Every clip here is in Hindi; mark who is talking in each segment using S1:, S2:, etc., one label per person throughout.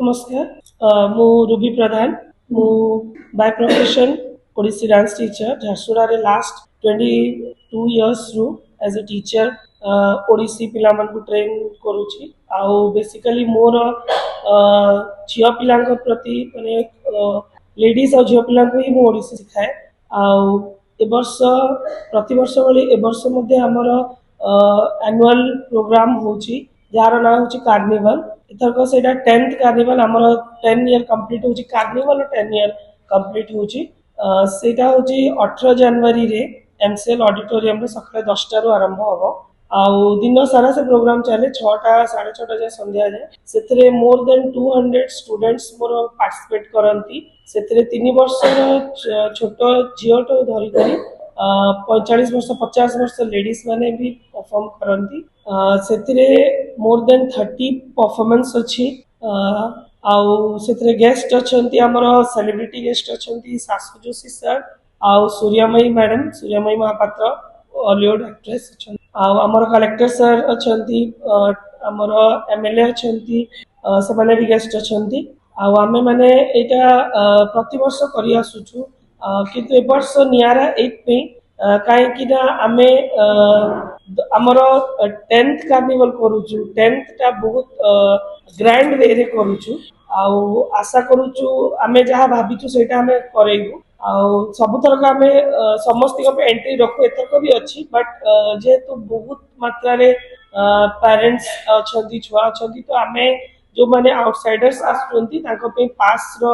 S1: नमस्कार। मु रूबी प्रधान मु by profession Odissi dance teacher Jharsuguda रे लास्ट 22 years रु एज ए टीचर ओडिसी पिला मानकु ट्रेन करूची। आउ बेसिकली मोर झियो पिला प्रति माने लेडीज और झियो पिला ही मु ओडिसी सिखाए। आउ ए वर्ष प्रति वर्ष भली ए वर्ष मध्ये हमर एनुअल प्रोग्राम होची जार ना होची कार्निवल। एथरक सेटा 10th कार्निवल हमर 10 ईयर कंप्लीट होची कार्निवल 10 ईयर कंप्लीट होची। सेटा होची 18 जनवरी रे एमसीएल ऑडिटोरियम रे सकाळ 10टा रु आरंभ होबो। आउ दिन सारा से प्रोग्राम चले 6टा 6:30 जाए संध्या जाए। सेतरे मोर देन 200 स्टूडेंट्स मोर पार्टिसिपेट करंती। सेतरे 3 वर्ष छोट झियोटो धरि करी 45 वर्ष 50 वर्ष लेडीज माने भी परफॉर्म करंती। सेतरे मोर देन 30 परफॉर्मेंस अछि। आउ सेतरे गेस्ट अछंती हमर सेलिब्रिटी गेस्ट अछंती सासु जोशी सर आउ Suryamayee madam Suryamayee Mahapatra Hollywood actress अछंती। आउ हमर कलेक्टर सर अछंती हमर एमएलए अछंती से माने भी गेस्ट अछंती। आउ आमे माने एटा प्रति वर्ष करि आसुछु किंतु ए वर्ष नियारा एक पे काहे कि ना आमे हमर 10th कार्निवल करूछु। 10th टा बहुत ग्रैंड वे रे करूछु। आउ आशा करूछु आमे जहा भाबिछु सेटा आमे करेगु। आउ सब थरक आमे समस्त को एंट्री रखु एथरक भी अछि बट जेहेतु बहुत मात्रा रे पेरेंट्स अछंती छुआ अछंती तो आमे जो माने आउटसाइडर्स आसुंती ताको पे पास रो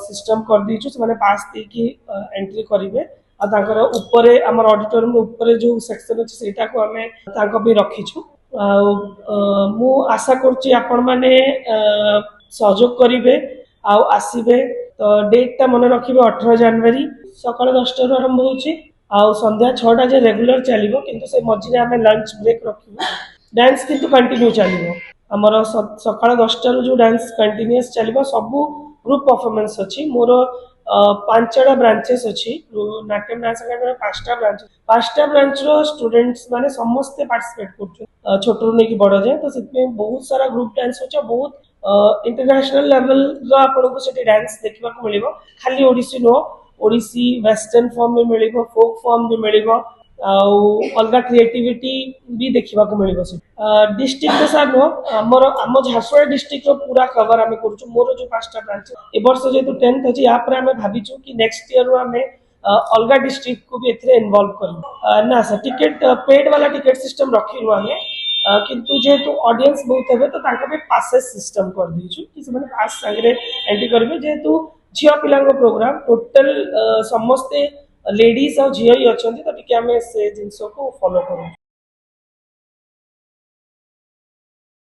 S1: सिस्टम कर दीछु से माने पास दे की एंट्री करिवे। आ ताकर ऊपरे हमर ऑडिटोरियम ऊपरे जो सेक्शन अछि सेटा को हमें ताको भी रखिछु। मु आशा करछि आपण माने सहयोग करिवे आ आसीबे। तो डेट ता मन रखिबे 18 जनवरी सकाळ 10टा रु आरंभ होछि आ संध्या 6टा जे रेगुलर चलिबो किंतु से मझिरे हमें लंच ब्रेक रखिबो। डांस किंतु कंटिन्यू चलिबो हमर सकाळ 10टा रु जो डांस कंटिन्यूअस चलिबो सब ग्रुप परफॉर्मेंस अछि। मोर 5टा ब्रांचेस अछि नाट्यम डांस एकेडमी 5टा ब्रांच रो स्टूडेंट्स माने समस्त पार्टिसिपेट करछु छोटो नै कि बड़ जाय। तो सेते बहुत सारा ग्रुप डांस होछ बहुत इंटरनेशनल लेवल रो आपन को सेते डांस देखबा को मिलिबो। खाली ओडिसी नो ओडिसी वेस्टर्न फॉर्म में मिलिबो फोक फॉर्म भी मिलिबो आउ अलगा क्रिएटिविटी भी देखबा को मिलिबो। से डिस्ट्रिक्ट के साथ नो हमर हम झारसुगुड़ा डिस्ट्रिक्ट रो पूरा कवर हमें करछु। मोर जो 5टा ब्रांच ए वर्ष जेतु 10th अछि या पर हमें भाबिछु कि नेक्स्ट ईयर रो हमें अलगा डिस्ट्रिक्ट को भी एथरे इन्वॉल्व करू। ना सर टिकट पेड वाला टिकट सिस्टम रखिनु हमें किंतु जेतु ऑडियंस बहुत हेबे तो ताका पे पासेस सिस्टम कर दीछु कि से माने पास संगरे एंट्री करबे। जेतु झियो पिलांग प्रोग्राम टोटल समस्त लेडीज और झियो ही अछंती तो टिके हमें से जिंसो को फॉलो करू।